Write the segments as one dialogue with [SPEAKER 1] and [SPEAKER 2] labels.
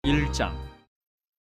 [SPEAKER 1] 1장.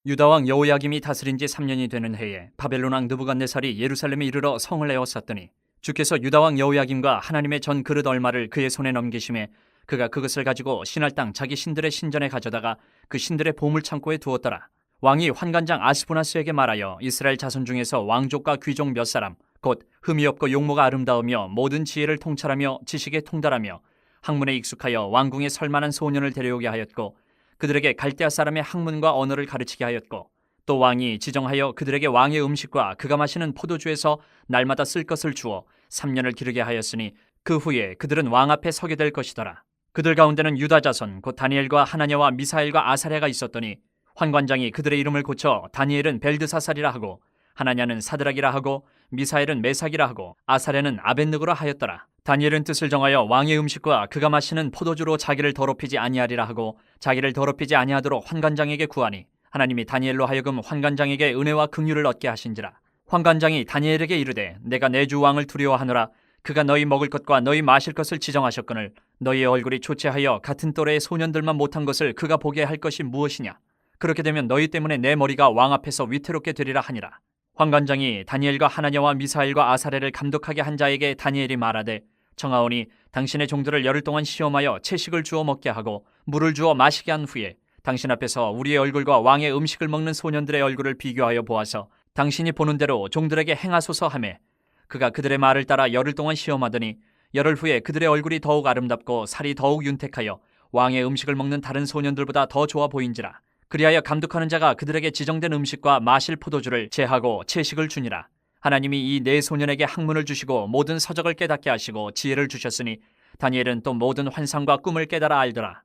[SPEAKER 1] 유다왕 여호야김이 다스린 지 3년이 되는 해에 바벨론 왕 느부갓네살이 예루살렘에 이르러 성을 에워쌌더니 주께서 유다왕 여호야김과 하나님의 전 그릇 얼마를 그의 손에 넘기심에 그가 그것을 가지고 신할 땅 자기 신들의 신전에 가져다가 그 신들의 보물 창고에 두었더라. 왕이 환관장 아스부나스에게 말하여 이스라엘 자손 중에서 왕족과 귀족 몇 사람 곧 흠이 없고 용모가 아름다우며 모든 지혜를 통찰하며 지식에 통달하며 학문에 익숙하여 왕궁에 설만한 소년을 데려오게 하였고 그들에게 갈대아 사람의 학문과 언어를 가르치게 하였고 또 왕이 지정하여 그들에게 왕의 음식과 그가 마시는 포도주에서 날마다 쓸 것을 주어 3년을 기르게 하였으니 그 후에 그들은 왕 앞에 서게 될 것이더라. 그들 가운데는 유다 자손 곧 다니엘과 하나냐와 미사엘과 아사랴가 있었더니 환관장이 그들의 이름을 고쳐 다니엘은 벨드사살이라 하고 하나냐는 사드락이라 하고 미사엘은 메삭이라 하고 아사랴는 아벳느고라 하였더라. 다니엘은 뜻을 정하여 왕의 음식과 그가 마시는 포도주로 자기를 더럽히지 아니하리라 하고 자기를 더럽히지 아니하도록 환관장에게 구하니 하나님이 다니엘로 하여금 환관장에게 은혜와 긍휼을 얻게 하신지라. 환관장이 다니엘에게 이르되 내가 내 주 왕을 두려워하노라. 그가 너희 먹을 것과 너희 마실 것을 지정하셨거늘 너희의 얼굴이 초췌하여 같은 또래의 소년들만 못한 것을 그가 보게 할 것이 무엇이냐. 그렇게 되면 너희 때문에 내 머리가 왕 앞에서 위태롭게 되리라 하니라. 환관장이 다니엘과 하나냐와 미사엘과 아사랴를 감독하게 한 자에게 다니엘이 말하되 청하오니 당신의 종들을 열흘 동안 시험하여 채식을 주어 먹게 하고 물을 주어 마시게 한 후에 당신 앞에서 우리의 얼굴과 왕의 음식을 먹는 소년들의 얼굴을 비교하여 보아서 당신이 보는 대로 종들에게 행하소서 하매 그가 그들의 말을 따라 열흘 동안 시험하더니 열흘 후에 그들의 얼굴이 더욱 아름답고 살이 더욱 윤택하여 왕의 음식을 먹는 다른 소년들보다 더 좋아 보인지라. 그리하여 감독하는 자가 그들에게 지정된 음식과 마실 포도주를 제하고 채식을 주니라. 하나님이 이 네 소년에게 학문을 주시고 모든 서적을 깨닫게 하시고 지혜를 주셨으니 다니엘은 또 모든 환상과 꿈을 깨달아 알더라.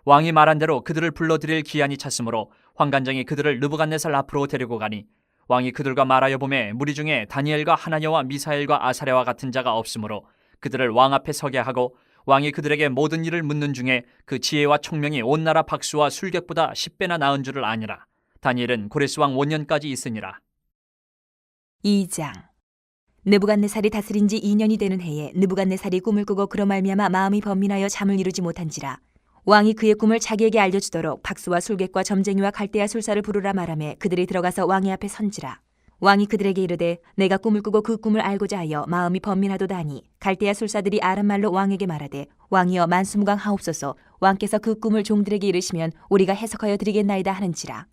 [SPEAKER 1] 왕이 말한 대로 그들을 불러들일 기한이 찼으므로 환관장이 그들을 느부갓네살 앞으로 데리고 가니 왕이 그들과 말하여 보매 무리 중에 다니엘과 하나냐와 미사엘과 아사랴와 같은 자가 없으므로 그들을 왕 앞에 서게 하고 왕이 그들에게 모든 일을 묻는 중에 그 지혜와 총명이 온 나라 박수와 술객보다 10배나 나은 줄을 아니라. 다니엘은 고레스 왕 5년까지 있으니라.
[SPEAKER 2] 2장. 느부갓네살이 다스린 지 2년이 되는 해에 느부갓네살이 꿈을 꾸고 그로 말미암아 마음이 번민하여 잠을 이루지 못한지라. 왕이 그의 꿈을 자기에게 알려주도록 박수와 술객과 점쟁이와 갈대아 술사를 부르라 말하매 그들이 들어가서 왕의 앞에 선지라. 왕이 그들에게 이르되 내가 꿈을 꾸고 그 꿈을 알고자 하여 마음이 번민하도다 하니 갈대아 술사들이 아람말로 왕에게 말하되 왕이여 만수무강하옵소서. 왕께서 그 꿈을 종들에게 이르시면 우리가 해석하여 드리겠나이다 하는지라.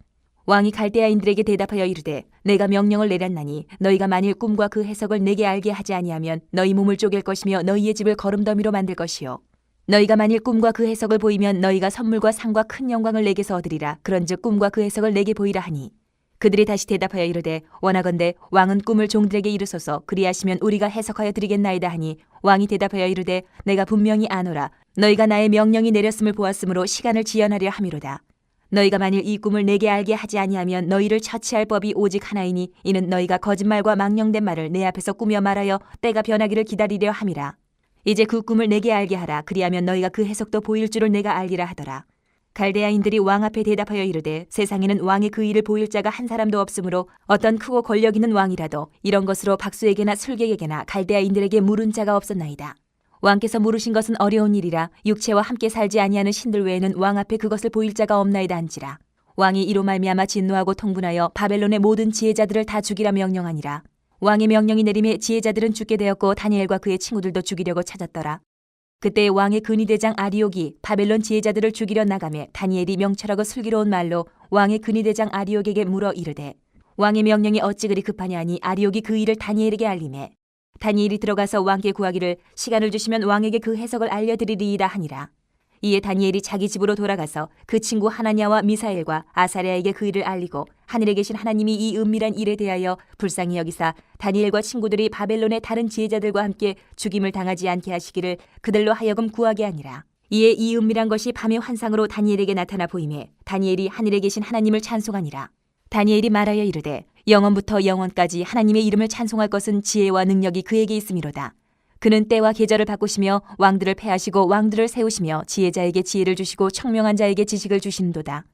[SPEAKER 2] 왕이 갈대아인들에게 대답하여 이르되 내가 명령을 내렸나니 너희가 만일 꿈과 그 해석을 내게 알게 하지 아니하면 너희 몸을 쪼갤 것이며 너희의 집을 거름더미로 만들 것이요 너희가 만일 꿈과 그 해석을 보이면 너희가 선물과 상과 큰 영광을 내게서 얻으리라. 그런즉 꿈과 그 해석을 내게 보이라 하니 그들이 다시 대답하여 이르되 원하건대 왕은 꿈을 종들에게 이르소서. 그리하시면 우리가 해석하여 드리겠나이다 하니 왕이 대답하여 이르되 내가 분명히 아노라. 너희가 나의 명령이 내렸음을 보았으므로 시간을 지연하려 함이로다. 너희가 만일 이 꿈을 내게 알게 하지 아니하면 너희를 처치할 법이 오직 하나이니 이는 너희가 거짓말과 망령된 말을 내 앞에서 꾸며 말하여 때가 변하기를 기다리려 함이라. 이제 그 꿈을 내게 알게 하라. 그리하면 너희가 그 해석도 보일 줄을 내가 알리라 하더라. 갈대아인들이 왕 앞에 대답하여 이르되 세상에는 왕의 그 일을 보일 자가 한 사람도 없으므로 어떤 크고 권력 있는 왕이라도 이런 것으로 박수에게나 술객에게나 갈대아인들에게 물은 자가 없었나이다. 왕께서 물으신 것은 어려운 일이라 육체와 함께 살지 아니하는 신들 외에는 왕 앞에 그것을 보일 자가 없나이다 한지라. 왕이 이로 말미암아 진노하고 통분하여 바벨론의 모든 지혜자들을 다 죽이라 명령하니라. 왕의 명령이 내림에 지혜자들은 죽게 되었고 다니엘과 그의 친구들도 죽이려고 찾았더라. 그때 왕의 근위대장 아리옥이 바벨론 지혜자들을 죽이려 나가매 다니엘이 명철하고 슬기로운 말로 왕의 근위대장 아리옥에게 물어 이르되 왕의 명령이 어찌 그리 급하냐 하니 아리옥이 그 일을 다니엘에게 알리매 다니엘이 들어가서 왕께 구하기를 시간을 주시면 왕에게 그 해석을 알려드리리이다 하니라. 이에 다니엘이 자기 집으로 돌아가서 그 친구 하나냐와 미사엘과 아사랴에게 그 일을 알리고 하늘에 계신 하나님이 이 은밀한 일에 대하여 불쌍히 여기사 다니엘과 친구들이 바벨론의 다른 지혜자들과 함께 죽임을 당하지 않게 하시기를 그들로 하여금 구하게 하니라. 이에 이 은밀한 것이 밤의 환상으로 다니엘에게 나타나 보이매 다니엘이 하늘에 계신 하나님을 찬송하니라. 다니엘이 말하여 이르되 영원부터 영원까지 하나님의 이름을 찬송할 것은 지혜와 능력이 그에게 있음이로다. 그는 때와 계절을 바꾸시며 왕들을 패하시고 왕들을 세우시며 지혜자에게 지혜를 주시고 청명한 자에게 지식을 주신도다.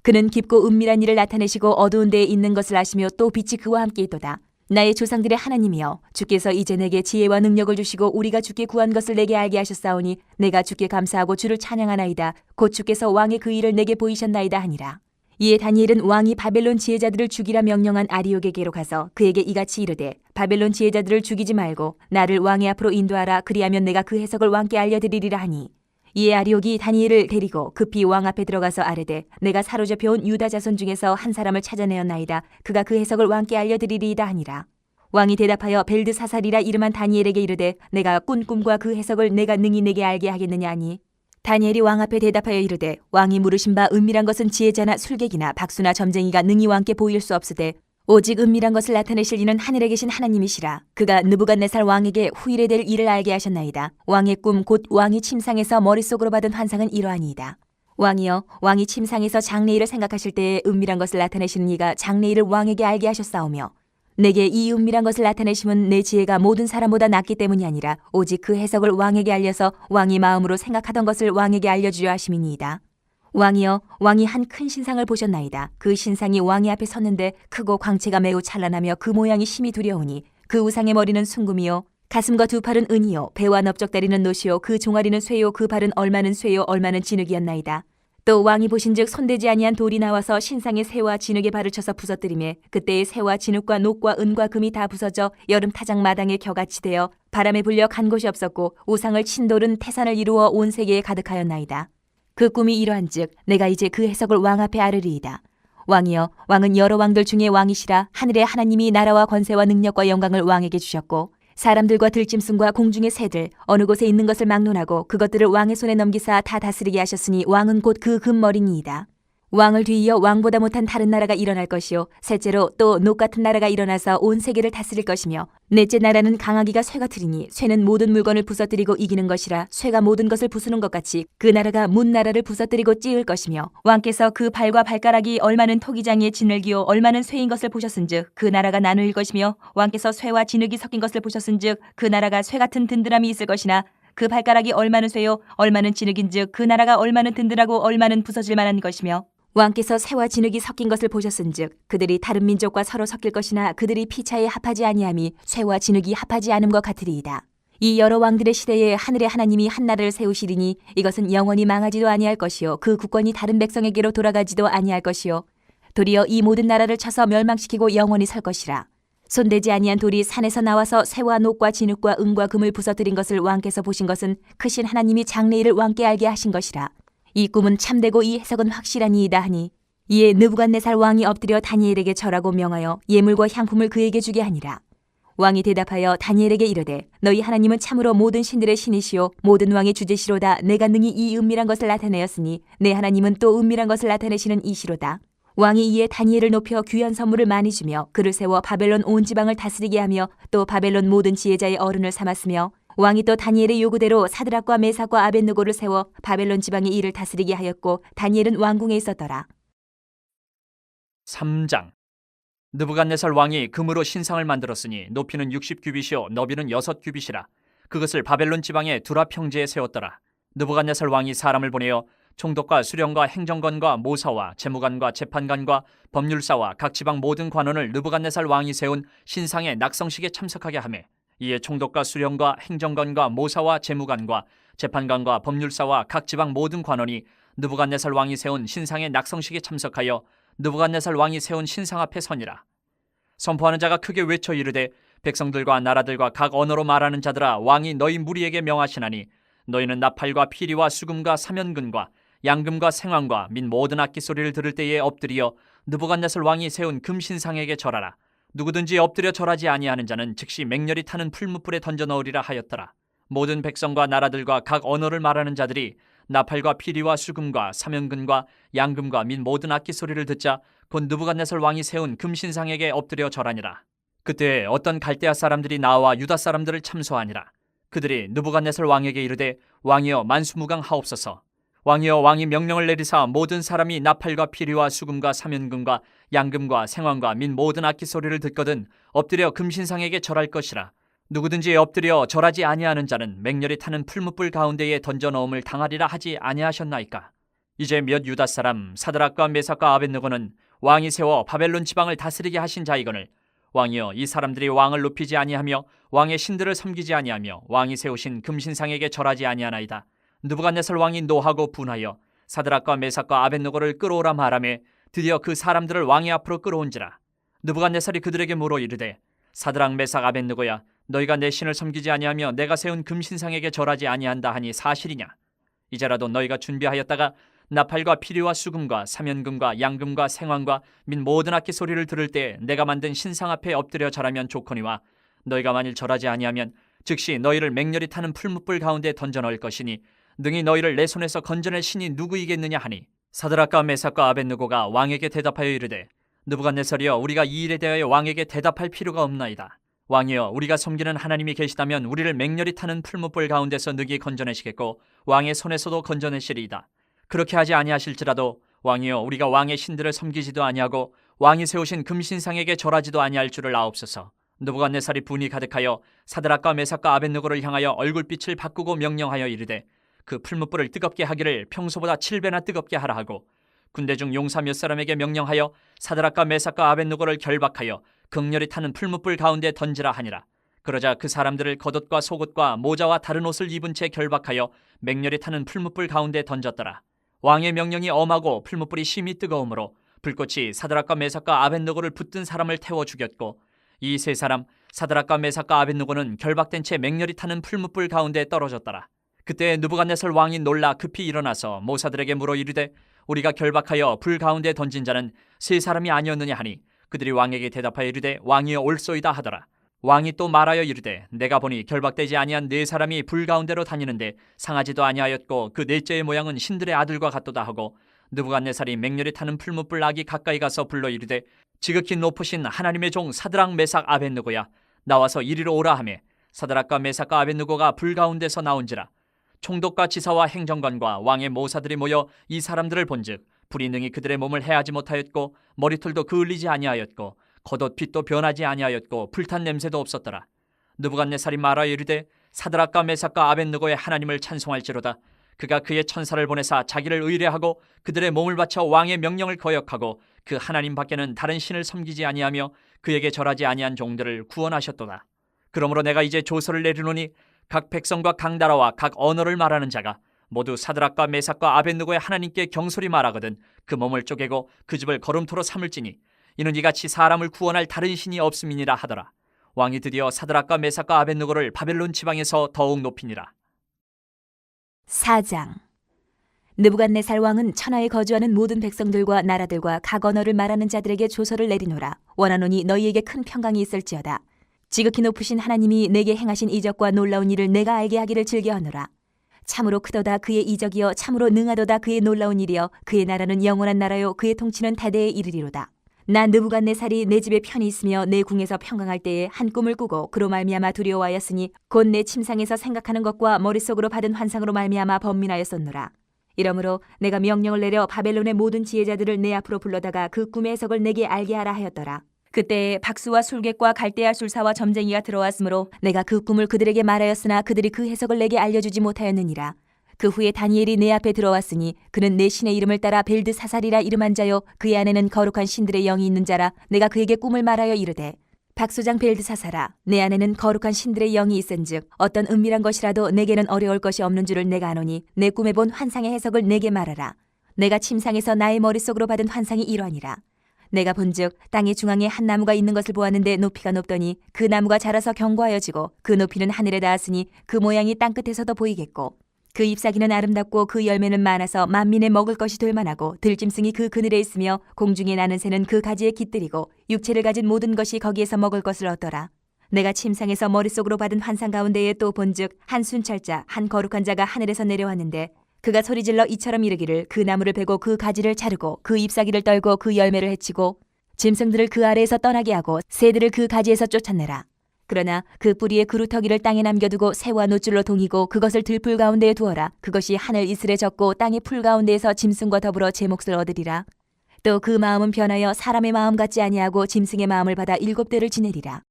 [SPEAKER 2] 그는 깊고 은밀한 일을 나타내시고 어두운 데에 있는 것을 아시며 또 빛이 그와 함께 있도다. 나의 조상들의 하나님이여 주께서 이제 내게 지혜와 능력을 주시고 우리가 주께 구한 것을 내게 알게 하셨사오니 내가 주께 감사하고 주를 찬양하나이다. 곧 주께서 왕의 그 일을 내게 보이셨나이다 하니라. 이에 다니엘은 왕이 바벨론 지혜자들을 죽이라 명령한 아리옥에게로 가서 그에게 이같이 이르되 바벨론 지혜자들을 죽이지 말고 나를 왕의 앞으로 인도하라. 그리하면 내가 그 해석을 왕께 알려드리리라 하니, 이에 아리옥이 다니엘을 데리고 급히 왕 앞에 들어가서 아뢰되 내가 사로잡혀온 유다 자손 중에서 한 사람을 찾아내었나이다. 그가 그 해석을 왕께 알려드리리이다 하니라. 왕이 대답하여 벨드사살이라 이름한 다니엘에게 이르되 내가 꾼 꿈과 그 해석을 내가 능히 내게 알게 하겠느냐 하니, 다니엘이 왕 앞에 대답하여 이르되 왕이 물으신 바 은밀한 것은 지혜자나 술객이나 박수나 점쟁이가 능히 왕께 보일 수 없으되 오직 은밀한 것을 나타내실 이는 하늘에 계신 하나님이시라. 그가 느부갓네살 왕에게 후일에 될 일을 알게 하셨나이다. 왕의 꿈 곧 왕이 침상에서 머릿속으로 받은 환상은 이러하니이다. 왕이여, 왕이 침상에서 장래일을 생각하실 때에 은밀한 것을 나타내시는 이가 장래일을 왕에게 알게 하셨사오며, 내게 이 은밀한 것을 나타내심은 내 지혜가 모든 사람보다 낫기 때문이 아니라 오직 그 해석을 왕에게 알려서 왕이 마음으로 생각하던 것을 왕에게 알려주려 하심이니이다. 왕이여, 왕이 한 큰 신상을 보셨나이다. 그 신상이 왕의 앞에 섰는데 크고 광채가 매우 찬란하며 그 모양이 심히 두려우니 그 우상의 머리는 순금이요 가슴과 두 팔은 은이요 배와 넓적다리는 노시요 그 종아리는 쇠요 그 발은 얼마는 쇠요 얼마는 진흙이었나이다. 또 왕이 보신즉 손대지 아니한 돌이 나와서 신상의 새와 진흙의 발을 쳐서 부서뜨리매 그때의 새와 진흙과 녹과 은과 금이 다 부서져 여름 타작 마당에 겨같이 되어 바람에 불려 간 곳이 없었고 우상을 친 돌은 태산을 이루어 온 세계에 가득하였나이다. 그 꿈이 이러한즉 내가 이제 그 해석을 왕 앞에 아르리이다. 왕이여, 왕은 여러 왕들 중에 왕이시라. 하늘의 하나님이 나라와 권세와 능력과 영광을 왕에게 주셨고 사람들과 들짐승과 공중의 새들 어느 곳에 있는 것을 막론하고 그것들을 왕의 손에 넘기사 다 다스리게 하셨으니 왕은 곧 그 금머리니이다. 왕을 뒤이어 왕보다 못한 다른 나라가 일어날 것이요 셋째로 또 녹 같은 나라가 일어나서 온 세계를 다스릴 것이며 넷째 나라는 강하기가 쇠 같으리니 쇠는 모든 물건을 부서뜨리고 이기는 것이라 쇠가 모든 것을 부수는 것 같이 그 나라가 문 나라를 부서뜨리고 찌을 것이며 왕께서 그 발과 발가락이 얼마는 토기장이의 진흙이요 얼마는 쇠인 것을 보셨은즉 그 나라가 나누일 것이며 왕께서 쇠와 진흙이 섞인 것을 보셨은즉 그 나라가 쇠 같은 든든함이 있을 것이나 그 발가락이 얼마는 쇠요 얼마는 진흙인즉 그 나라가 얼마는 든든하고 얼마는 부서질 만한 것이며 왕께서 새와 진흙이 섞인 것을 보셨은즉 그들이 다른 민족과 서로 섞일 것이나 그들이 피차에 합하지 아니함이 쇠와 진흙이 합하지 않음과 같으리이다. 이 여러 왕들의 시대에 하늘의 하나님이 한 나라를 세우시리니 이것은 영원히 망하지도 아니할 것이요 그 국권이 다른 백성에게로 돌아가지도 아니할 것이요 도리어 이 모든 나라를 쳐서 멸망시키고 영원히 설 것이라. 손대지 아니한 돌이 산에서 나와서 새와 녹과 진흙과 은과 금을 부서뜨린 것을 왕께서 보신 것은 크신 하나님이 장래일을 왕께 알게 하신 것이라. 이 꿈은 참되고 이 해석은 확실하니이다 하니, 이에 느부갓네살 왕이 엎드려 다니엘에게 절하고 명하여 예물과 향품을 그에게 주게 하니라. 왕이 대답하여 다니엘에게 이르되 너희 하나님은 참으로 모든 신들의 신이시요 모든 왕의 주제시로다. 내가 능히 이 은밀한 것을 나타내었으니 내 하나님은 또 은밀한 것을 나타내시는 이시로다. 왕이 이에 다니엘을 높여 귀한 선물을 많이 주며 그를 세워 바벨론 온 지방을 다스리게 하며 또 바벨론 모든 지혜자의 어른을 삼았으며 왕이 또 다니엘의 요구대로 사드락과 메삭과 아벳느고를 세워 바벨론 지방의 일을 다스리게 하였고 다니엘은 왕궁에 있었더라.
[SPEAKER 1] 3장. 느부갓네살 왕이 금으로 신상을 만들었으니 높이는 60규빗이요 너비는 6규빗이라. 그것을 바벨론 지방의 두라 평지에 세웠더라. 느부갓네살 왕이 사람을 보내어 총독과 수령과 행정관과 모사와 재무관과 재판관과 법률사와 각 지방 모든 관원을 느부갓네살 왕이 세운 신상의 낙성식에 참석하게 하매, 이에 총독과 수령과 행정관과 모사와 재무관과 재판관과 법률사와 각 지방 모든 관원이 느부갓네살 왕이 세운 신상의 낙성식에 참석하여 느부갓네살 왕이 세운 신상 앞에 서니라. 선포하는 자가 크게 외쳐 이르되 백성들과 나라들과 각 언어로 말하는 자들아, 왕이 너희 무리에게 명하시나니 너희는 나팔과 피리와 수금과 사면근과 양금과 생황과 및 모든 악기 소리를 들을 때에 엎드려 느부갓네살 왕이 세운 금신상에게 절하라. 누구든지 엎드려 절하지 아니하는 자는 즉시 맹렬히 타는 풀무불에 던져 넣으리라 하였더라. 모든 백성과 나라들과 각 언어를 말하는 자들이 나팔과 피리와 수금과 사면근과 양금과 및 모든 악기 소리를 듣자 곧 느부갓네살 왕이 세운 금신상에게 엎드려 절하니라. 그때 어떤 갈대아 사람들이 나와 유다 사람들을 참소하니라. 그들이 느부갓네살 왕에게 이르되 왕이여 만수무강하옵소서. 왕이여 왕이 명령을 내리사 모든 사람이 나팔과 피리와 수금과 사면금과 양금과 생황과 및 모든 악기 소리를 듣거든 엎드려 금신상에게 절할 것이라. 누구든지 엎드려 절하지 아니하는 자는 맹렬히 타는 풀무불 가운데에 던져 넣음을 당하리라 하지 아니하셨나이까. 이제 몇 유다 사람 사드락과 메삭과 아벳느고는 왕이 세워 바벨론 지방을 다스리게 하신 자이거늘 왕이여 이 사람들이 왕을 높이지 아니하며 왕의 신들을 섬기지 아니하며 왕이 세우신 금신상에게 절하지 아니하나이다. 느부갓네살 왕이 노하고 분하여 사드락과 메삭과 아벳느고를 끌어오라 말하매 드디어 그 사람들을 왕의 앞으로 끌어온지라. 느부갓네살이 그들에게 물어 이르되 사드락 메삭 아벳느고야, 너희가 내 신을 섬기지 아니하며 내가 세운 금신상에게 절하지 아니한다 하니 사실이냐? 이제라도 너희가 준비하였다가 나팔과 피리와 수금과 사면금과 양금과 생황과 및 모든 악기 소리를 들을 때 내가 만든 신상 앞에 엎드려 절하면 좋거니와, 너희가 만일 절하지 아니하면 즉시 너희를 맹렬히 타는 풀무불 가운데 던져 넣을 것이니 능히 너희를 내 손에서 건져낼 신이 누구이겠느냐 하니, 사드락과 메삭과 아벳느고가 왕에게 대답하여 이르되 느부갓네살이여, 우리가 이 일에 대하여 왕에게 대답할 필요가 없나이다. 왕이여, 우리가 섬기는 하나님이 계시다면 우리를 맹렬히 타는 풀무불 가운데서 능히 건져내시겠고 왕의 손에서도 건져내시리이다. 그렇게 하지 아니하실지라도 왕이여, 우리가 왕의 신들을 섬기지도 아니하고 왕이 세우신 금신상에게 절하지도 아니할 줄을 아옵소서. 느부갓네살이 분이 가득하여 사드락과 메삭과 아벳느고를 향하여 얼굴빛을 바꾸고 명령하여 이르되 그 풀무불을 뜨겁게 하기를 평소보다 7배나 뜨겁게 하라 하고, 군대 중 용사 몇 사람에게 명령하여 사드락과 메삭과 아벳느고를 결박하여 극렬히 타는 풀무불 가운데 던지라 하니라. 그러자 그 사람들을 겉옷과 속옷과 모자와 다른 옷을 입은 채 결박하여 맹렬히 타는 풀무불 가운데 던졌더라. 왕의 명령이 엄하고 풀무불이 심히 뜨거우므로 불꽃이 사드락과 메삭과 아벳느고를 붙든 사람을 태워 죽였고, 이 세 사람 사드락과 메삭과 아벳느고는 결박된 채 맹렬히 타는 풀무불 가운데 떨어졌더라. 그때 느부갓네살 왕이 놀라 급히 일어나서 모사들에게 물어 이르되 우리가 결박하여 불 가운데 던진 자는 세 사람이 아니었느냐 하니, 그들이 왕에게 대답하여 이르되 왕이여 올소이다 하더라. 왕이 또 말하여 이르되 내가 보니 결박되지 아니한 네 사람이 불 가운데로 다니는데 상하지도 아니하였고 그 넷째의 모양은 신들의 아들과 같도다 하고, 느부갓네살이 맹렬히 타는 풀무불 아기 가까이 가서 불러 이르되 지극히 높으신 하나님의 종 사드락 메삭 아벳느고야, 나와서 이리로 오라 하며 사드락과 메삭과 아벳느고가 불 가운데서 나온지라. 총독과 지사와 행정관과 왕의 모사들이 모여 이 사람들을 본즉 불이 능히 그들의 몸을 해하지 못하였고 머리털도 그을리지 아니하였고 겉옷 빛도 변하지 아니하였고 불탄 냄새도 없었더라. 느부갓네살이 말하여 이르되 사드락과 메삭과 아벳느고의 하나님을 찬송할지로다. 그가 그의 천사를 보내사 자기를 의뢰하고 그들의 몸을 바쳐 왕의 명령을 거역하고 그 하나님 밖에는 다른 신을 섬기지 아니하며 그에게 절하지 아니한 종들을 구원하셨도다. 그러므로 내가 이제 조서를 내리노니 각 백성과 각 나라와 각 언어를 말하는 자가 모두 사드락과 메삭과 아벳느고의 하나님께 경솔히 말하거든 그 몸을 쪼개고 그 집을 거름토로 삼을지니 이는 이같이 사람을 구원할 다른 신이 없음이니라 하더라. 왕이 드디어 사드락과 메삭과 아벳느고를 바벨론 지방에서 더욱 높이니라.
[SPEAKER 2] 4장. 느부갓네살 왕은 천하에 거주하는 모든 백성들과 나라들과 각 언어를 말하는 자들에게 조서를 내리노라. 원하노니 너희에게 큰 평강이 있을지어다. 지극히 높으신 하나님이 내게 행하신 이적과 놀라운 일을 내가 알게 하기를 즐겨하노라. 참으로 크도다 그의 이적이여, 참으로 능하도다 그의 놀라운 일이여, 그의 나라는 영원한 나라요, 그의 통치는 대대에 이르리로다. 나 느부갓네살이 내 집에 편히 있으며 내 궁에서 평강할 때에 한 꿈을 꾸고 그로 말미암아 두려워하였으니 곧 내 침상에서 생각하는 것과 머릿속으로 받은 환상으로 말미암아 번민하였었노라. 이러므로 내가 명령을 내려 바벨론의 모든 지혜자들을 내 앞으로 불러다가 그 꿈의 해석을 내게 알게 하라 하였더라. 그때 박수와 술객과 갈대아 술사와 점쟁이가 들어왔으므로 내가 그 꿈을 그들에게 말하였으나 그들이 그 해석을 내게 알려주지 못하였느니라. 그 후에 다니엘이 내 앞에 들어왔으니 그는 내 신의 이름을 따라 벨드사살이라 이름한 자요, 그의 안에는 거룩한 신들의 영이 있는 자라. 내가 그에게 꿈을 말하여 이르되 박소장 벨드사살아, 내 안에는 거룩한 신들의 영이 있은즉 어떤 은밀한 것이라도 내게는 어려울 것이 없는 줄을 내가 아노니 내 꿈에 본 환상의 해석을 내게 말하라. 내가 침상에서 나의 머릿속으로 받은 환상이 이러하니라. 내가 본즉 땅의 중앙에 한 나무가 있는 것을 보았는데 높이가 높더니 그 나무가 자라서 견고하여지고 그 높이는 하늘에 닿았으니 그 모양이 땅끝에서도 보이겠고 그 잎사귀는 아름답고 그 열매는 많아서 만민의 먹을 것이 될 만하고 들짐승이 그 그늘에 있으며 공중에 나는 새는 그 가지에 깃들이고 육체를 가진 모든 것이 거기에서 먹을 것을 얻더라. 내가 침상에서 머릿속으로 받은 환상 가운데에 또 본즉 한 순찰자 한 거룩한 자가 하늘에서 내려왔는데 그가 소리질러 이처럼 이르기를 그 나무를 베고 그 가지를 자르고 그 잎사귀를 떨고 그 열매를 해치고 짐승들을 그 아래에서 떠나게 하고 새들을 그 가지에서 쫓아내라. 그러나 그 뿌리의 그루터기를 땅에 남겨두고 새와 노줄로 동이고 그것을 들풀 가운데에 두어라. 그것이 하늘 이슬에 젖고 땅의 풀 가운데에서 짐승과 더불어 제 몫을 얻으리라. 또 그 마음은 변하여 사람의 마음 같지 아니하고 짐승의 마음을 받아 7대를 지내리라.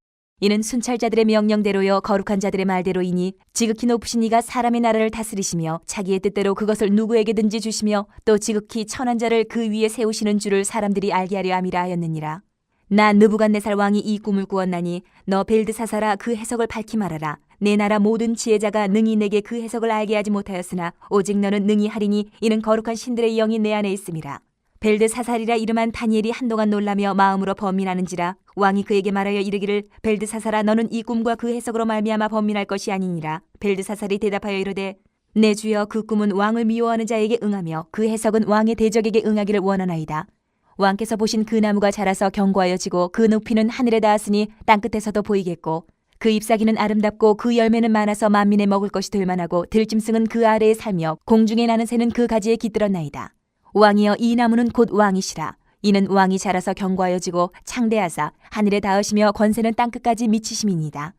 [SPEAKER 2] 이는 순찰자들의 명령대로요 거룩한 자들의 말대로이니 지극히 높으신 이가 사람의 나라를 다스리시며 자기의 뜻대로 그것을 누구에게든지 주시며 또 지극히 천한 자를 그 위에 세우시는 줄을 사람들이 알게 하려 함이라 하였느니라. 나 느부갓네살 왕이 이 꿈을 꾸었나니 너 벨드사살아 그 해석을 밝히 말하라. 내 나라 모든 지혜자가 능히 내게 그 해석을 알게 하지 못하였으나 오직 너는 능히 하리니 이는 거룩한 신들의 영이 내 안에 있음이라. 벨드사살이라 이름한 다니엘이 한동안 놀라며 마음으로 번민하는지라 왕이 그에게 말하여 이르기를 벨드사살아 너는 이 꿈과 그 해석으로 말미암아 번민할 것이 아니니라. 벨드사살이 대답하여 이르되 내 주여 그 꿈은 왕을 미워하는 자에게 응하며 그 해석은 왕의 대적에게 응하기를 원하나이다. 왕께서 보신 그 나무가 자라서 견고하여 지고 그 높이는 하늘에 닿았으니 땅끝에서도 보이겠고 그 잎사귀는 아름답고 그 열매는 많아서 만민의 먹을 것이 될 만하고 들짐승은 그 아래에 살며 공중에 나는 새는 그 가지에 깃들었나이다. 왕이여 이 나무는 곧 왕이시라. 이는 왕이 자라서 견고하여지고 창대하사 하늘에 닿으시며 권세는 땅끝까지 미치심이니이다.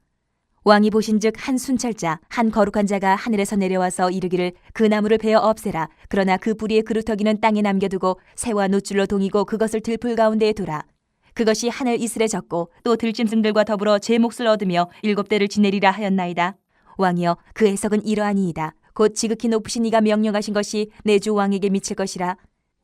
[SPEAKER 2] 왕이 보신즉 한 순찰자 한 거룩한 자가 하늘에서 내려와서 이르기를 그 나무를 베어 없애라. 그러나 그 뿌리의 그루터기는 땅에 남겨두고 새와 노줄로 동이고 그것을 들풀 가운데에 두라. 그것이 하늘 이슬에 젖고 또 들짐승들과 더불어 제 몫을 얻으며 7대를 지내리라 하였나이다. 왕이여 그 해석은 이러하니이다. 곧 지극히 높으신 이가 명령하신 것이 내 주 왕에게 미칠 것이라.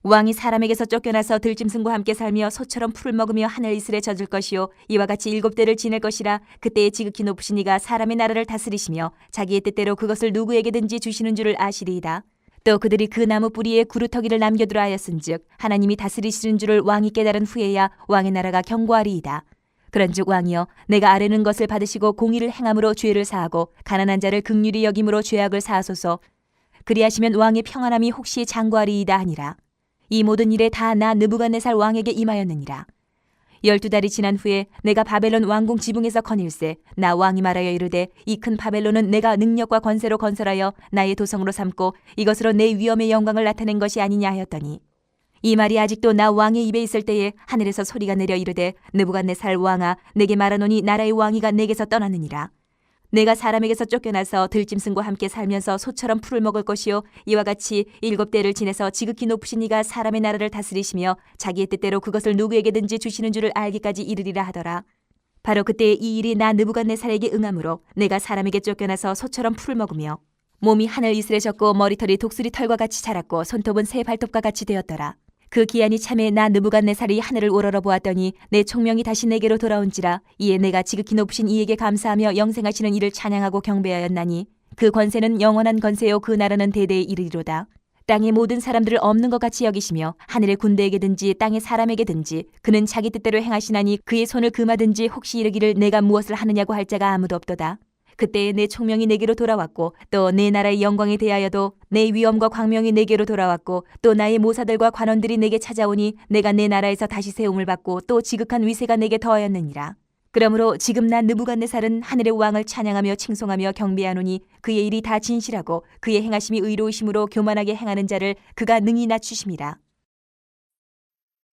[SPEAKER 2] 왕이 사람에게서 쫓겨나서 들짐승과 함께 살며 소처럼 풀을 먹으며 하늘 이슬에 젖을 것이요 이와 같이 7대를 지낼 것이라. 그때에 지극히 높으신 이가 사람의 나라를 다스리시며 자기의 뜻대로 그것을 누구에게든지 주시는 줄을 아시리이다. 또 그들이 그 나무 뿌리에 구루터기를 남겨두라 하였은즉 하나님이 다스리시는 줄을 왕이 깨달은 후에야 왕의 나라가 견고하리이다. 그런즉 왕이여 내가 아뢰는 것을 받으시고 공의를 행함으로 죄를 사하고 가난한 자를 긍휼히 여김으로 죄악을 사하소서. 그리하시면 왕의 평안함이 혹시 장구하리이다 하니라. 이 모든 일에 다 나 느부갓네살 왕에게 임하였느니라. 12달이 지난 후에 내가 바벨론 왕궁 지붕에서 거닐세 나 왕이 말하여 이르되 이 큰 바벨론은 내가 능력과 권세로 건설하여 나의 도성으로 삼고 이것으로 내 위엄의 영광을 나타낸 것이 아니냐 하였더니 이 말이 아직도 나 왕의 입에 있을 때에 하늘에서 소리가 내려 이르되 느부갓네살 왕아 내게 말하노니 나라의 왕위가 내게서 떠나느니라. 내가 사람에게서 쫓겨나서 들짐승과 함께 살면서 소처럼 풀을 먹을 것이요 이와 같이 7대를 지내서 지극히 높으신 이가 사람의 나라를 다스리시며 자기의 뜻대로 그것을 누구에게든지 주시는 줄을 알기까지 이르리라 하더라. 바로 그때 이 일이 나 느부갓네살에게 응함으로 내가 사람에게 쫓겨나서 소처럼 풀을 먹으며 몸이 하늘 이슬에 젖고 머리털이 독수리 털과 같이 자랐고 손톱은 새 발톱과 같이 되었더라. 그 기한이 참에 나 느부갓네살이 하늘을 우러러 보았더니 내 총명이 다시 내게로 돌아온지라. 이에 내가 지극히 높으신 이에게 감사하며 영생하시는 이를 찬양하고 경배하였나니 그 권세는 영원한 권세요 그 나라는 대대에 이르리로다. 땅의 모든 사람들을 없는 것 같이 여기시며 하늘의 군대에게든지 땅의 사람에게든지 그는 자기 뜻대로 행하시나니 그의 손을 금하든지 혹시 이르기를 내가 무엇을 하느냐고 할 자가 아무도 없도다. 그때에 내 총명이 내게로 돌아왔고 또 내 나라의 영광에 대하여도 내 위엄과 광명이 내게로 돌아왔고 또 나의 모사들과 관원들이 내게 찾아오니 내가 내 나라에서 다시 세움을 받고 또 지극한 위세가 내게 더하였느니라. 그러므로 지금 나 느부갓네살은 하늘의 왕을 찬양하며 칭송하며 경배하노니 그의 일이 다 진실하고 그의 행하심이 의로우심으로 교만하게 행하는 자를 그가 능히 낮추심이라.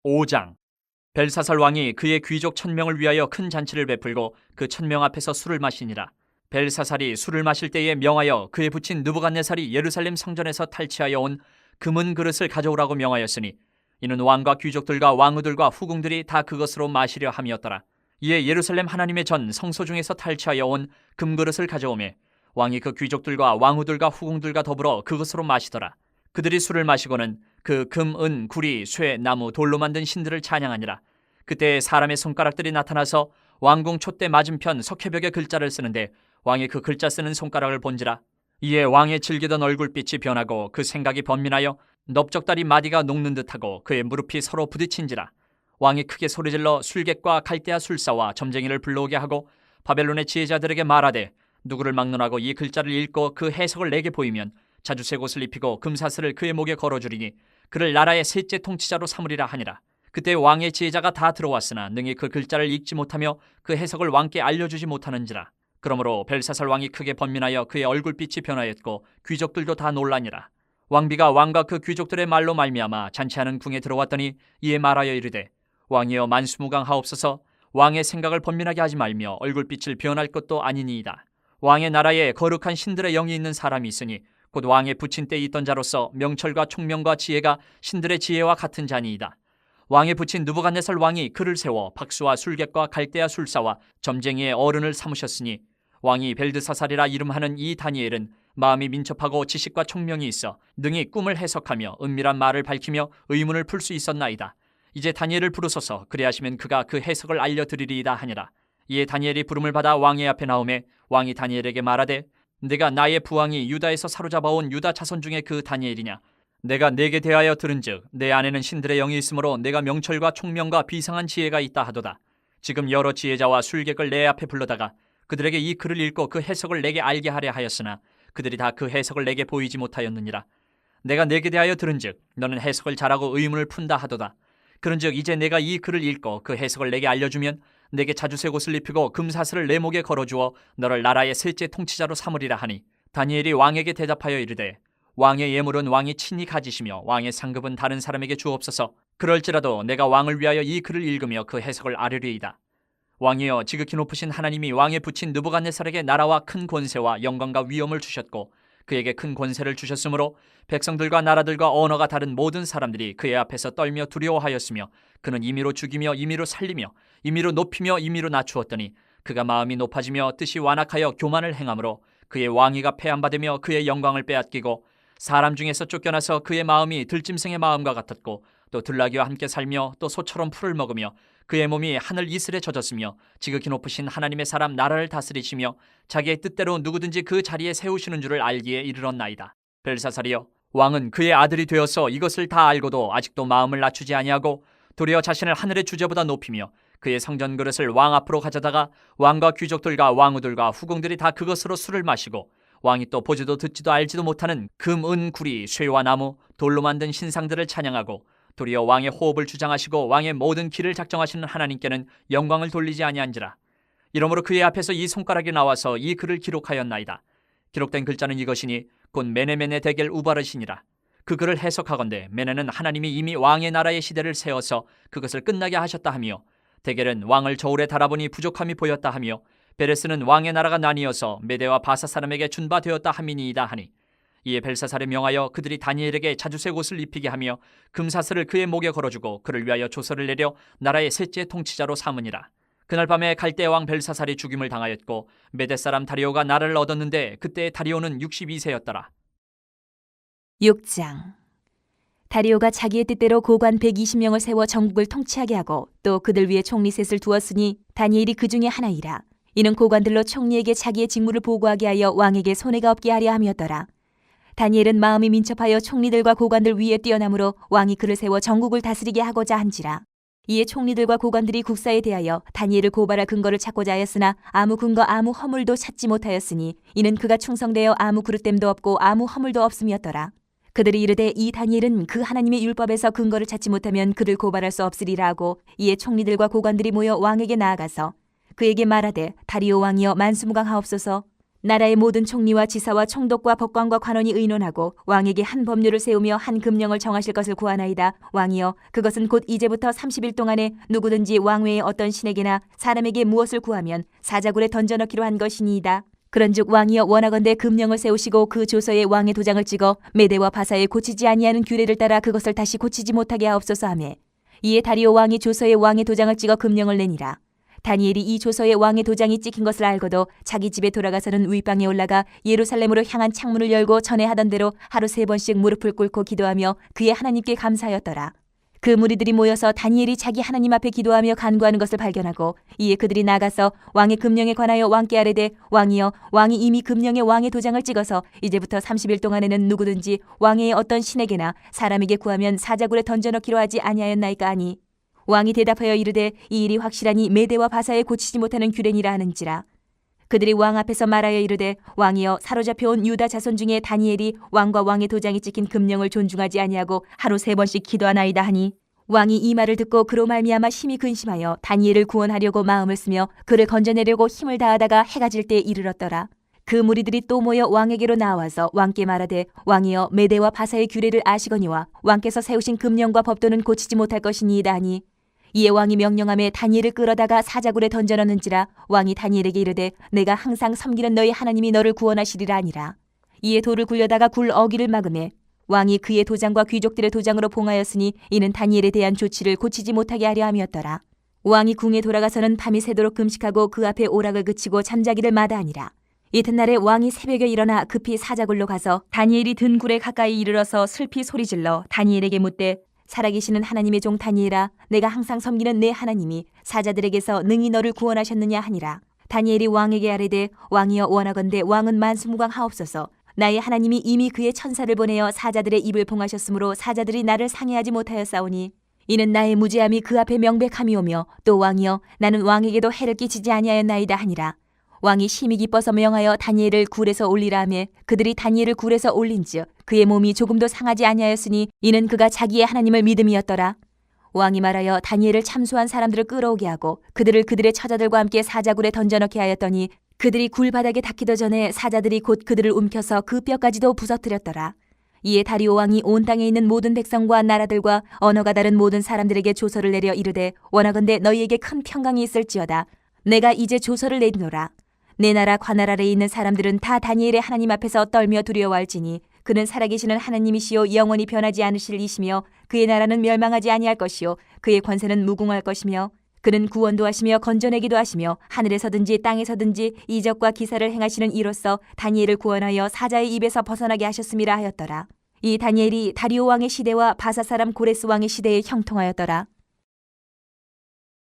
[SPEAKER 1] 5장. 벨사살 왕이 그의 귀족 1000명을 위하여 큰 잔치를 베풀고 그 1000명 앞에서 술을 마시니라. 벨사살이 술을 마실 때에 명하여 그의 부친 느부갓네살이 예루살렘 성전에서 탈취하여 온 금은 그릇을 가져오라고 명하였으니 이는 왕과 귀족들과 왕후들과 후궁들이 다 그것으로 마시려 함이었더라. 이에 예루살렘 하나님의 전 성소 중에서 탈취하여 온 금그릇을 가져오매 왕이 그 귀족들과 왕후들과 후궁들과 더불어 그것으로 마시더라. 그들이 술을 마시고는 그 금, 은, 구리, 쇠, 나무, 돌로 만든 신들을 찬양하니라. 그때 사람의 손가락들이 나타나서 왕궁 촛대 맞은편 석회벽에 글자를 쓰는데 왕이 그 글자 쓰는 손가락을 본지라. 이에 왕의 즐기던 얼굴빛이 변하고 그 생각이 번민하여 넓적다리 마디가 녹는 듯하고 그의 무릎이 서로 부딪힌지라. 왕이 크게 소리질러 술객과 갈대아 술사와 점쟁이를 불러오게 하고 바벨론의 지혜자들에게 말하되 누구를 막론하고 이 글자를 읽고 그 해석을 내게 보이면 자주색 옷을 입히고 금사슬을 그의 목에 걸어주리니 그를 나라의 셋째 통치자로 삼으리라 하니라. 그때 왕의 지혜자가 다 들어왔으나 능히 그 글자를 읽지 못하며 그 해석을 왕께 알려주지 못하는지라. 그러므로 벨사살 왕이 크게 번민하여 그의 얼굴빛이 변하였고 귀족들도 다 놀라니라. 왕비가 왕과 그 귀족들의 말로 말미암아 잔치하는 궁에 들어왔더니 이에 말하여 이르되 왕이여 만수무강하옵소서. 왕의 생각을 번민하게 하지 말며 얼굴빛을 변할 것도 아니니이다. 왕의 나라에 거룩한 신들의 영이 있는 사람이 있으니 곧 왕의 부친 때에 있던 자로서 명철과 총명과 지혜가 신들의 지혜와 같은 자니이다. 왕의 부친 느부갓네살 왕이 그를 세워 박수와 술객과 갈대아 술사와 점쟁이의 어른을 삼으셨으니 왕이 벨드사살이라 이름하는 이 다니엘은 마음이 민첩하고 지식과 총명이 있어 능히 꿈을 해석하며 은밀한 말을 밝히며 의문을 풀 수 있었나이다. 이제 다니엘을 부르소서. 그리하시면 그가 그 해석을 알려드리리이다 하니라. 이에 다니엘이 부름을 받아 왕의 앞에 나오매 왕이 다니엘에게 말하되 내가 나의 부왕이 유다에서 사로잡아온 유다 자손 중에 그 다니엘이냐. 내가 네게 대하여 들은즉 내 안에는 신들의 영이 있으므로 내가 명철과 총명과 비상한 지혜가 있다 하도다. 지금 여러 지혜자와 술객을 내 앞에 불러다가 그들에게 이 글을 읽고 그 해석을 내게 알게 하려 하였으나 그들이 다 그 해석을 내게 보이지 못하였느니라. 내가 네게 대하여 들은즉 너는 해석을 잘하고 의문을 푼다 하도다. 그런즉 이제 내가 이 글을 읽고 그 해석을 내게 알려주면 내게 자주색 옷을 입히고 금사슬을 내 목에 걸어주어 너를 나라의 셋째 통치자로 삼으리라 하니 다니엘이 왕에게 대답하여 이르되 왕의 예물은 왕이 친히 가지시며 왕의 상급은 다른 사람에게 주옵소서. 그럴지라도 내가 왕을 위하여 이 글을 읽으며 그 해석을 아뢰리이다. 왕이여, 지극히 높으신 하나님이 왕에 붙인 느부갓네살에게 나라와 큰 권세와 영광과 위엄을 주셨고 그에게 큰 권세를 주셨으므로 백성들과 나라들과 언어가 다른 모든 사람들이 그의 앞에서 떨며 두려워하였으며 그는 임의로 죽이며 임의로 살리며 임의로 높이며 임의로 낮추었더니 그가 마음이 높아지며 뜻이 완악하여 교만을 행함으로 그의 왕위가 폐함받으며 그의 영광을 빼앗기고 사람 중에서 쫓겨나서 그의 마음이 들짐승의 마음과 같았고 또 들나귀와 함께 살며 또 소처럼 풀을 먹으며 그의 몸이 하늘 이슬에 젖었으며 지극히 높으신 하나님의 사람 나라를 다스리시며 자기의 뜻대로 누구든지 그 자리에 세우시는 줄을 알기에 이르렀나이다. 벨사살이여, 왕은 그의 아들이 되어서 이것을 다 알고도 아직도 마음을 낮추지 아니하고 도리어 자신을 하늘의 주제보다 높이며 그의 성전 그릇을 왕 앞으로 가져다가 왕과 귀족들과 왕후들과 후궁들이 다 그것으로 술을 마시고 왕이 또 보지도 듣지도 알지도 못하는 금, 은, 구리, 쇠와 나무, 돌로 만든 신상들을 찬양하고 도리어 왕의 호흡을 주장하시고 왕의 모든 길을 작정하시는 하나님께는 영광을 돌리지 아니한지라. 이러므로 그의 앞에서 이 손가락이 나와서 이 글을 기록하였나이다. 기록된 글자는 이것이니 곧 메네메네 데겔 우바르시니라. 그 글을 해석하건대 메네는 하나님이 이미 왕의 나라의 시대를 세워서 그것을 끝나게 하셨다 하며 데겔은 왕을 저울에 달아보니 부족함이 보였다 하며 베레스는 왕의 나라가 나뉘어서 메대와 바사 사람에게 준바되었다 함이니이다 하니 이에 벨사살에 명하여 그들이 다니엘에게 자주색 옷을 입히게 하며 금사슬을 그의 목에 걸어주고 그를 위하여 조서를 내려 나라의 셋째 통치자로 삼으니라. 그날 밤에 갈대 왕 벨사살이 죽임을 당하였고 메대 사람 다리오가 나라를 얻었는데 그때 다리오는 62세였더라.
[SPEAKER 2] 6장. 다리오가 자기의 뜻대로 고관 120명을 세워 전국을 통치하게 하고 또 그들 위에 총리 셋을 두었으니 다니엘이 그 중에 하나이라. 이는 고관들로 총리에게 자기의 직무를 보고하게 하여 왕에게 손해가 없게 하려 함이었더라. 다니엘은 마음이 민첩하여 총리들과 고관들 위에 뛰어나므로 왕이 그를 세워 전국을 다스리게 하고자 한지라. 이에 총리들과 고관들이 국사에 대하여 다니엘을 고발할 근거를 찾고자 하였으나 아무 근거 아무 허물도 찾지 못하였으니 이는 그가 충성되어 아무 그릇됨도 없고 아무 허물도 없음이었더라. 그들이 이르되 이 다니엘은 그 하나님의 율법에서 근거를 찾지 못하면 그를 고발할 수 없으리라 하고 이에 총리들과 고관들이 모여 왕에게 나아가서 그에게 말하되 다리오 왕이여 만수무강하옵소서. 나라의 모든 총리와 지사와 총독과 법관과 관원이 의논하고 왕에게 한 법률을 세우며 한 금령을 정하실 것을 구하나이다. 왕이여, 그것은 곧 이제부터 30일 동안에 누구든지 왕 외에 어떤 신에게나 사람에게 무엇을 구하면 사자굴에 던져넣기로 한 것이니이다. 그런즉 왕이여, 원하건대 금령을 세우시고 그 조서에 왕의 도장을 찍어 메대와 바사에 고치지 아니하는 규례를 따라 그것을 다시 고치지 못하게 하옵소서 하매 이에 다리오 왕이 조서에 왕의 도장을 찍어 금령을 내니라. 다니엘이 이 조서에 왕의 도장이 찍힌 것을 알고도 자기 집에 돌아가서는 윗방에 올라가 예루살렘으로 향한 창문을 열고 전에 하던 대로 하루 3번씩 무릎을 꿇고 기도하며 그의 하나님께 감사하였더라. 그 무리들이 모여서 다니엘이 자기 하나님 앞에 기도하며 간구하는 것을 발견하고 이에 그들이 나가서 왕의 금령에 관하여 왕께 아뢰되 왕이여, 왕이 이미 금령에 왕의 도장을 찍어서 이제부터 30일 동안에는 누구든지 왕의 어떤 신에게나 사람에게 구하면 사자굴에 던져넣기로 하지 아니하였나이까 하니 왕이 대답하여 이르되 이 일이 확실하니 메대와 바사에 고치지 못하는 규례니라 하는지라. 그들이 왕 앞에서 말하여 이르되 왕이여, 사로잡혀온 유다 자손 중에 다니엘이 왕과 왕의 도장이 찍힌 금령을 존중하지 아니하고 하루 3번씩 기도하나이다 하니 왕이 이 말을 듣고 그로 말미암아 심히 근심하여 다니엘을 구원하려고 마음을 쓰며 그를 건져내려고 힘을 다하다가 해가 질 때에 이르렀더라. 그 무리들이 또 모여 왕에게로 나와서 왕께 말하되 왕이여, 메대와 바사의 규례를 아시거니와 왕께서 세우신 금령과 법도는 고치지 못할 것이니이다 하니 이에 왕이 명령하며 다니엘을 끌어다가 사자굴에 던져넣는지라. 왕이 다니엘에게 이르되 내가 항상 섬기는 너희 하나님이 너를 구원하시리라 하니라. 이에 돌을 굴려다가 굴 어기를 막으매 왕이 그의 도장과 귀족들의 도장으로 봉하였으니 이는 다니엘에 대한 조치를 고치지 못하게 하려 함이었더라. 왕이 궁에 돌아가서는 밤이 새도록 금식하고 그 앞에 오락을 그치고 잠자기를 마다하니라. 이튿날에 왕이 새벽에 일어나 급히 사자굴로 가서 다니엘이 든 굴에 가까이 이르러서 슬피 소리질러 다니엘에게 묻되 살아계시는 하나님의 종 다니엘아, 내가 항상 섬기는 내 하나님이 사자들에게서 능히 너를 구원하셨느냐 하니라. 다니엘이 왕에게 아뢰되 왕이여, 원하건대 왕은 만수무강하옵소서. 나의 하나님이 이미 그의 천사를 보내어 사자들의 입을 봉하셨으므로 사자들이 나를 상해하지 못하였사오니 이는 나의 무죄함이 그 앞에 명백함이오며 또 왕이여 나는 왕에게도 해를 끼치지 아니하였나이다 하니라. 왕이 심히 기뻐서 명하여 다니엘을 굴에서 올리라 하며 그들이 다니엘을 굴에서 올린즉 그의 몸이 조금도 상하지 아니하였으니 이는 그가 자기의 하나님을 믿음이었더라. 왕이 말하여 다니엘을 참수한 사람들을 끌어오게 하고 그들을 그들의 처자들과 함께 사자굴에 던져넣게 하였더니 그들이 굴 바닥에 닿기도 전에 사자들이 곧 그들을 움켜서 그 뼈까지도 부서뜨렸더라. 이에 다리오 왕이 온 땅에 있는 모든 백성과 나라들과 언어가 다른 모든 사람들에게 조서를 내려 이르되 원하건대 너희에게 큰 평강이 있을지어다. 내가 이제 조서를 내리노라. 내 나라 관할 아래에 있는 사람들은 다 다니엘의 하나님 앞에서 떨며 두려워할지니 그는 살아계시는 하나님이시요 영원히 변하지 않으실 이시며 그의 나라는 멸망하지 아니할 것이요 그의 권세는 무궁할 것이며 그는 구원도 하시며 건져내기도 하시며 하늘에서든지 땅에서든지 이적과 기사를 행하시는 이로써 다니엘을 구원하여 사자의 입에서 벗어나게 하셨음이라 하였더라. 이 다니엘이 다리오 왕의 시대와 바사 사람 고레스 왕의 시대에 형통하였더라.